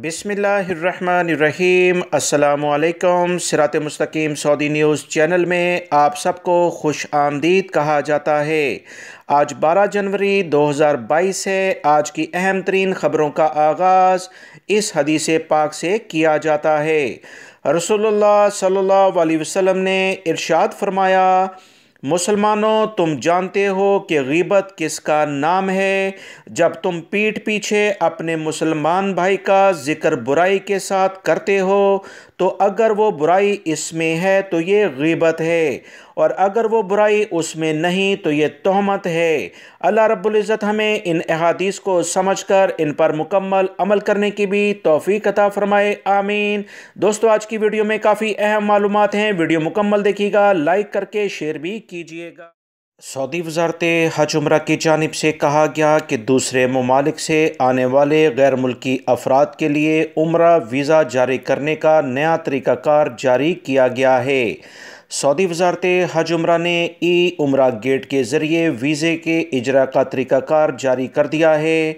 बिस्मिल्लाहिर्रहमानिर्रहीम। अस्सलामुअलैकुम। सिरात मुस्तकीम सऊदी न्यूज़ चैनल में आप सबको खुश आमदीद कहा जाता है। आज 12 जनवरी 2022 है। आज की अहम तरीन ख़बरों का आगाज़ इस हदीस पाक से किया जाता है। रसूलुल्लाह सल्लल्लाहु अलैहि वसल्लम ने इरशाद फरमाया, मुसलमानों, तुम जानते हो कि गीबत किसका नाम है। जब तुम पीठ पीछे अपने मुसलमान भाई का जिक्र बुराई के साथ करते हो तो अगर वो बुराई इसमें है तो ये गीबत है, और अगर वो बुराई उसमें नहीं तो ये तोहमत है। अल्लाह रब्बुल इज़्ज़त हमें इन अहादीस को समझकर इन पर मुकम्मल अमल करने की भी तौफीक अता फरमाए, आमीन। दोस्तों, आज की वीडियो में काफ़ी अहम मालूमात हैं। वीडियो मुकम्मल देखिएगा, लाइक करके शेयर भी कीजिएगा। सऊदी वज़ारत हज उम्रा की जानिब से कहा गया कि दूसरे ममालिक से आने वाले गैर मुल्की अफराद के लिए उम्रा वीज़ा जारी करने का नया तरीक़ाकार जारी किया गया है। सऊदी वज़ारत हज उम्रा ने ई उम्रा गेट के ज़रिए वीज़े के इजरा का तरीक़ाकार जारी कर दिया है।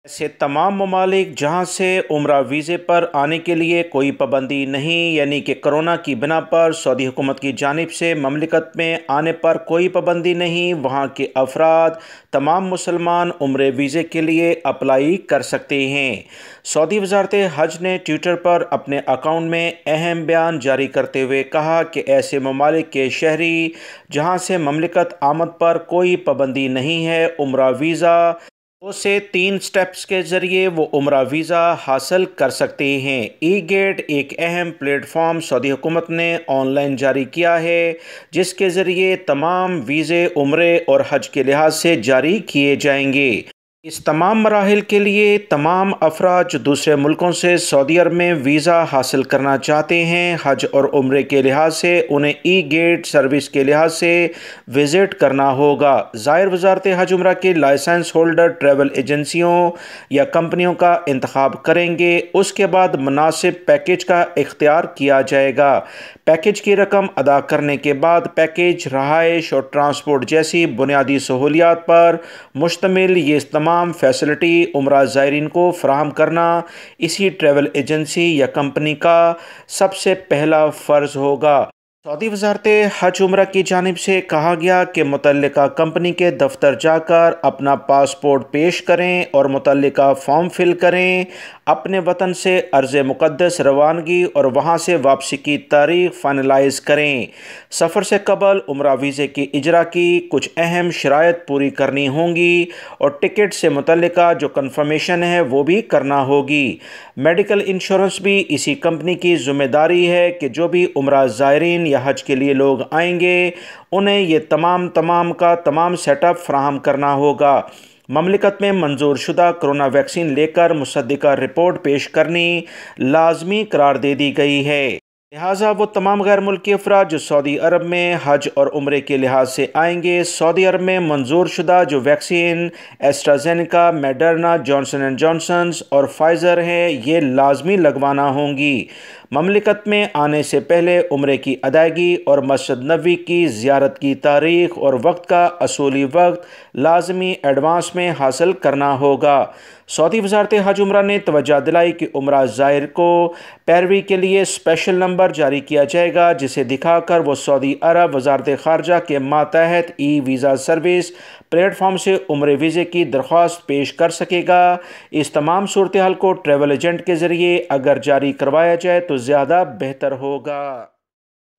ऐसे तमाम ममालिक जहाँ से उम्रा वीज़े पर आने के लिए कोई पाबंदी नहीं, यानी कि कोरोना की बिना पर सऊदी हुकूमत की जानिब से ममलिकत में आने पर कोई पाबंदी नहीं, वहाँ के अफराद तमाम मुसलमान उम्रे वीज़े के लिए अप्लाई कर सकते हैं। सऊदी वज़ारत हज ने ट्विटर पर अपने अकाउंट में अहम बयान जारी करते हुए कहा कि ऐसे ममालिक के शहरी जहाँ से ममलिकत आमद पर कोई पाबंदी नहीं है, उम्रा वीज़ा 2 से 3 स्टेप्स के ज़रिए वो उम्रा वीज़ा हासिल कर सकते हैं। ई गेट एक अहम प्लेटफॉर्म सऊदी हुकूमत ने ऑनलाइन जारी किया है, जिसके ज़रिए तमाम वीज़े उम्रे और हज के लिहाज से जारी किए जाएंगे। इस तमाम मराहिल के लिए तमाम अफराद जो दूसरे मुल्कों से सऊदी अरब में वीज़ा हासिल करना चाहते हैं, हज और उम्रे के लिहाज से उन्हें ई गेट सर्विस के लिहाज से विज़िट करना होगा। ज़ाहिर वज़ारत हज उम्रा के लाइसेंस होल्डर ट्रैवल एजेंसियों या कंपनियों का इंतखाब करेंगे। उसके बाद मुनासिब पैकेज का इख्तियार किया जाएगा। पैकेज की रकम अदा करने के बाद पैकेज रहाइश और ट्रांसपोर्ट जैसी बुनियादी सहूलियात पर मुश्तमिल ये तमाम फैसिलिटी उम्रा ज़ायरीन को फ़राहम करना इसी ट्रैवल एजेंसी या कंपनी का सबसे पहला फ़र्ज़ होगा। सऊदी वज़ारत हज उम्रा की जानिब से कहा गया कि मुतल्लिका कंपनी के दफ्तर जाकर अपना पासपोर्ट पेश करें और मुतल्लिका फॉर्म फिल करें। अपने वतन से अर्ज़ मुक़द्दस रवानगी और वहाँ से वापसी की तारीख़ फ़ाइनलाइज़ करें। सफ़र से कबल उम्रा वीज़े की इजरा की कुछ अहम शराइत पूरी करनी होंगी और टिकट से मुतल्लिका जो कन्फर्मेशन है वो भी करना होगी। मेडिकल इंश्योरेंस भी इसी कंपनी की ज़िम्मेदारी है कि जो भी उम्रा ज़ायरीन या हज के लिए लोग आएंगे उन्हें ये तमाम सेटअप फ्राहम करना होगा। ममलिकत में मंजूर शुदा कोरोना वैक्सीन लेकर मुसद्दिका रिपोर्ट पेश करनी लाजमी करार दे दी गई है। लिहाजा वो तमाम गैर मुल्की अफराद जो सऊदी अरब में हज और उम्रे के लिहाज से आएंगे, सऊदी अरब में मंजूर शुदा जो vaccine AstraZeneca, Moderna, Johnson and Johnson और फाइज़र हैं, ये लाजमी लगवाना होंगी। ममलिकत में आने से पहले उम्रे की अदायगी और मस्जिद नबवी की ज़ियारत की तारीख़ और वक्त का असूली वक्त लाजमी एडवांस में हासिल करना होगा। सऊदी वज़ारत हज उम्रा ने तवज्जो दिलाई कि उम्रा ज़ायर को पैरवी के लिए स्पेशल नंबर जारी किया जाएगा, जिसे दिखाकर वो सऊदी अरब वज़ारत ख़ारजा के मातहत ई वीज़ा सर्विस प्लेटफॉर्म से उम्रे वीज़े की दरख्वास्त पेश कर सकेगा। इस तमाम सूरत हाल को ट्रैवल एजेंट के ज़रिए अगर जारी करवाया जाए तो ज़्यादा बेहतर होगा।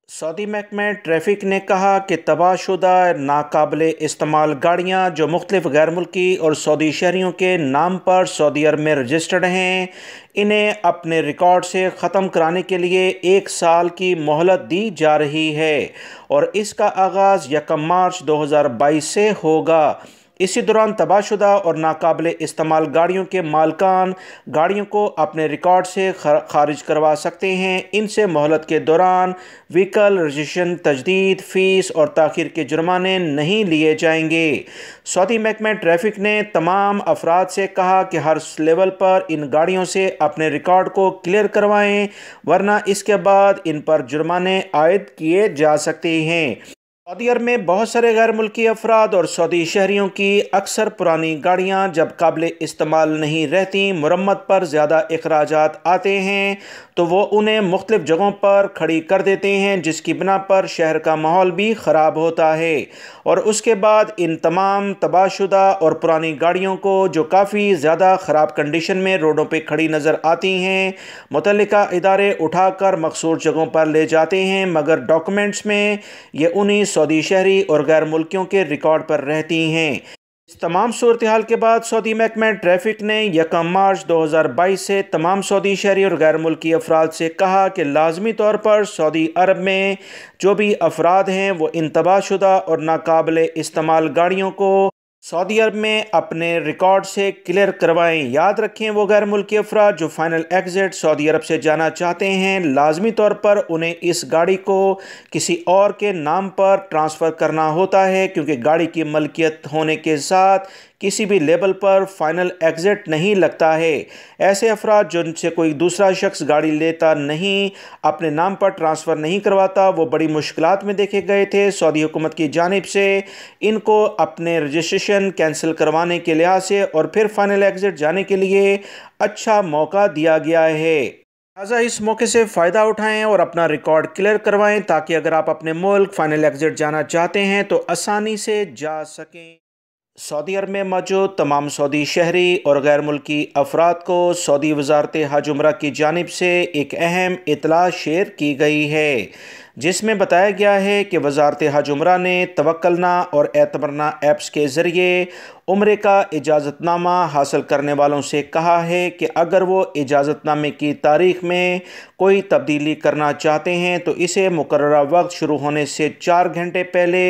सऊदी महकमा ट्रैफिक ने कहा कि तबाहशुदा नाकाबिले इस्तेमाल गाड़ियाँ जो मुख्तलिफ गैर मुल्की और सऊदी शहरियों के नाम पर सऊदी अरब में रजिस्टर्ड हैं, इन्हें अपने रिकॉर्ड से ख़त्म कराने के लिए 1 साल की मोहलत दी जा रही है और इसका आगाज़ 1 मार्च 2022 से होगा। इसी दौरान तबाहशुदा और नाकाबिले इस्तेमाल गाड़ियों के मालकान गाड़ियों को अपने रिकॉर्ड से खारिज करवा सकते हैं। इनसे मोहलत के दौरान व्हीकल रजिस्ट्रेशन, तजदीद, फ़ीस और ताख़ीर के जुर्माने नहीं लिए जाएंगे। सऊदी महकमा ट्रैफिक ने तमाम अफराद से कहा कि हर लेवल पर इन गाड़ियों से अपने रिकॉर्ड को क्लियर करवाएं, वरना इसके बाद इन पर जुर्माने आयद किए जा सकते हैं। सऊदी अरब में बहुत सारे गैर मुल्की अफराद और सऊदी शहरियों की अक्सर पुरानी गाड़ियाँ जब काबिल इस्तेमाल नहीं रहती, मरम्मत पर ज़्यादा अखराजात आते हैं तो वो उन्हें मुख्तलिफ़ जगहों पर खड़ी कर देते हैं, जिसकी बिना पर शहर का माहौल भी ख़राब होता है। और उसके बाद इन तमाम तबाहशुदा और पुरानी गाड़ियों को, जो काफ़ी ज़्यादा ख़राब कंडीशन में रोडों पर खड़ी नज़र आती हैं, मुतल्लिका इदारे उठाकर मखसूस जगहों पर ले जाते हैं, मगर डॉक्यूमेंट्स में ये उन्हीं सऊदी शहरी और गैर मुल्कियों के रिकॉर्ड पर रहती हैं। इस तमाम सूरत हाल के बाद सऊदी महकमा ट्रैफिक ने 1 मार्च 2022 से तमाम सऊदी शहरी और गैर मुल्की अफराद से कहा कि लाजमी तौर पर सऊदी अरब में जो भी अफराद हैं वो इन तबाहशुदा और नाकाबिल इस्तेमाल गाड़ियों को सऊदी अरब में अपने रिकॉर्ड से क्लियर करवाएं। याद रखें, वो गैर मुल्की अफराद जो फाइनल एग्जिट सऊदी अरब से जाना चाहते हैं, लाजमी तौर पर उन्हें इस गाड़ी को किसी और के नाम पर ट्रांसफ़र करना होता है, क्योंकि गाड़ी की मलकियत होने के साथ किसी भी लेबल पर फाइनल एग्जिट नहीं लगता है। ऐसे अफराद जिनसे कोई दूसरा शख्स गाड़ी लेता नहीं, अपने नाम पर ट्रांसफ़र नहीं करवाता, वो बड़ी मुश्किलात में देखे गए थे। सऊदी हुकूमत की जानिब से इनको अपने रजिस्ट्रेशन कैंसिल करवाने के लिहाज से और फिर फाइनल एग्जिट जाने के लिए अच्छा मौका दिया गया है। लिहाजा इस मौके से फ़ायदा उठाएं और अपना रिकॉर्ड क्लियर करवाएं, ताकि अगर आप अपने मुल्क फाइनल एग्जिट जाना चाहते हैं तो आसानी से जा सकें। सऊदी अरब में मौजूद तमाम सऊदी शहरी और गैर मुल्की अफराद को सऊदी वज़ारत हज उम्रा की जानिब से एक अहम इत्तला शेयर की गई है, जिसमें बताया गया है कि वज़ारत हज उम्रा ने तवक्कलना और एतमरना ऐप्स के ज़रिए उम्रे का इजाज़तनामा हासिल करने वालों से कहा है कि अगर वो इजाज़तनामे की तारीख़ में कोई तब्दीली करना चाहते हैं तो इसे मुकर्ररा वक्त शुरू होने से 4 घंटे पहले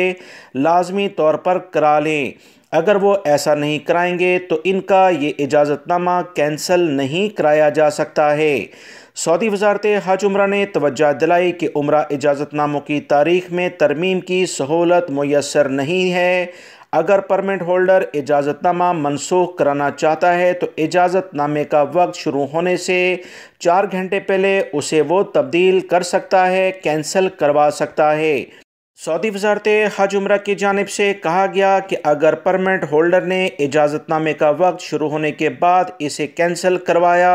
लाजमी तौर पर करा लें। अगर वो ऐसा नहीं कराएंगे तो इनका ये इजाज़तनामा कैंसल नहीं कराया जा सकता है। सऊदी वज़ारत हज उम्रा ने तवज्जो दिलाई कि उम्रा इजाज़तनामों की तारीख़ में तरमीम की सहूलत मुयस्सर नहीं है। अगर परमिट होल्डर इजाज़तनामा मनसूख कराना चाहता है तो इजाज़तनामे का वक्त शुरू होने से 4 घंटे पहले उसे वो तब्दील कर सकता है, कैंसिल करवा सकता है। सऊदी वज़ारत हज उम्रा की जानिब से कहा गया कि अगर परमिट होल्डर ने इजाज़तनामे का वक्त शुरू होने के बाद इसे कैंसिल करवाया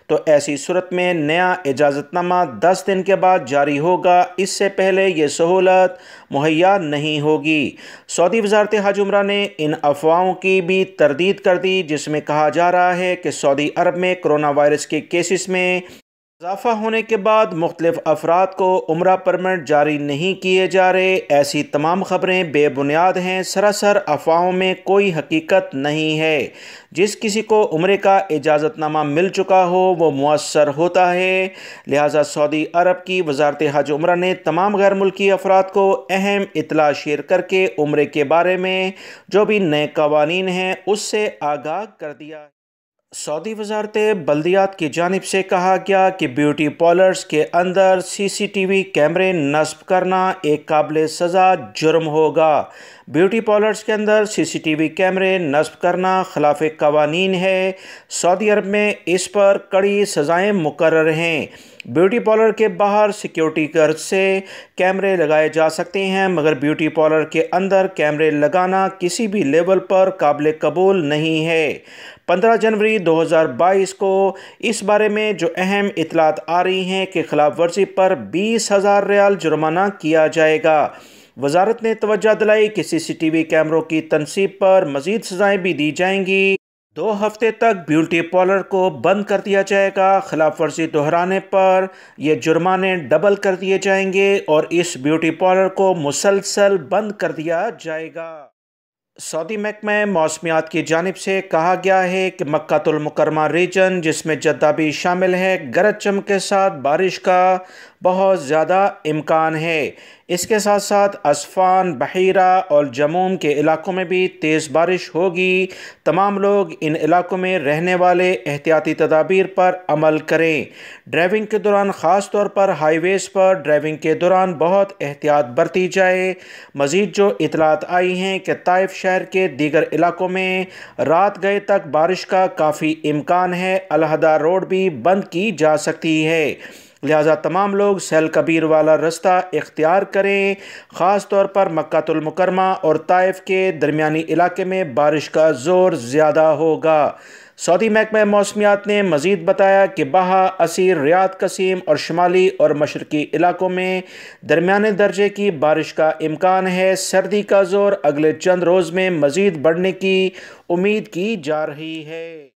तो ऐसी सूरत में नया इजाज़तनामा 10 दिन के बाद जारी होगा, इससे पहले ये सहूलत मुहैया नहीं होगी। सऊदी वज़ारत हज उम्रा ने इन अफवाहों की भी तरदीद कर दी, जिसमें कहा जा रहा है कि सऊदी अरब में कोरोना वायरस के केसेस में इजाफा होने के बाद मुख्तलिफ अफराद को उम्रा परमिट जारी नहीं किए जा रहे। ऐसी तमाम खबरें बेबुनियाद हैं, सरासर अफवाहों में कोई हकीकत नहीं है। जिस किसी को उम्रे का इजाज़तनामा मिल चुका हो वो मुअस्सर होता है। लिहाजा सऊदी अरब की वज़ारत हज उम्रा ने तमाम गैर मुल्की अफराद को अहम इत्तला शेयर करके उम्रे के बारे में जो भी नए कवानीन हैं उससे आगाह कर दिया। सऊदी वज़ारत बल्दियात की जानिब से कहा गया कि ब्यूटी पार्लर्स के अंदर CCTV कैमरे नस्ब करना एक काबिल सज़ा जुर्म होगा। ब्यूटी पार्लर्स के अंदर CCTV कैमरे नस्ब करना खिलाफ कवानीन है। सऊदी अरब में इस पर कड़ी सज़ाएँ मुकर्रर हैं। ब्यूटी पार्लर के बाहर सिक्योरिटी गार्ड से कैमरे लगाए जा सकते हैं, मगर ब्यूटी पार्लर के अंदर कैमरे लगाना किसी भी लेवल पर काबिल कबूल नहीं है। 15 जनवरी 2022 को इस बारे में जो अहम इतलात आ रही हैं कि खिलाफ वर्जी पर 20,000 रियाल जुर्माना किया जाएगा। वजारत ने तवज्जो दिलाई कि CCTV कैमरों की तनसीब पर मज़ीद सज़ाएँ भी दी जाएंगी। 2 हफ्ते तक ब्यूटी पार्लर को बंद कर दिया जाएगा। खिलाफ वर्जी दोहराने पर ये जुर्माने डबल कर दिए जाएंगे और इस ब्यूटी पार्लर को मुसलसल बंद कर दिया जाएगा। सऊदी महकमा मौसमियात की जानिब से कहा गया है कि मक्कातुल मुकर्रमा रीजन, जिसमें जद्दा भी शामिल है, गरज चमक के साथ बारिश का बहुत ज़्यादा इम्कान है। इसके साथ साथ अस्फान, बहीरा और जमूम के इलाकों में भी तेज़ बारिश होगी। तमाम लोग इन इलाकों में रहने वाले एहतियाती तदाबीर पर अमल करें। ड्राइविंग के दौरान ख़ास तौर पर हाईवेज़ पर ड्राइविंग के दौरान बहुत एहतियात बरती जाए। मज़ीद जो इतलात आई हैं कि ताइफ शहर के दीगर इलाकों में रात गए तक बारिश का काफ़ी इम्कान है। अलहदा रोड भी बंद की जा सकती है। لہٰذا تمام لوگ سیل کبیر والا رستہ اختیار کریں۔ خاص طور پر مکہ المکرمہ اور طائف کے درمیانی علاقے میں بارش کا زور زیادہ ہوگا۔ سعودی محکمہ موسمیات نے مزید بتایا کہ بہا، عسیر، ریاض، قصیم اور شمالی اور مشرقی علاقوں میں درمیانے درجے کی بارش کا امکان ہے۔ سردی کا زور اگلے چند روز میں مزید بڑھنے کی امید کی جا رہی ہے۔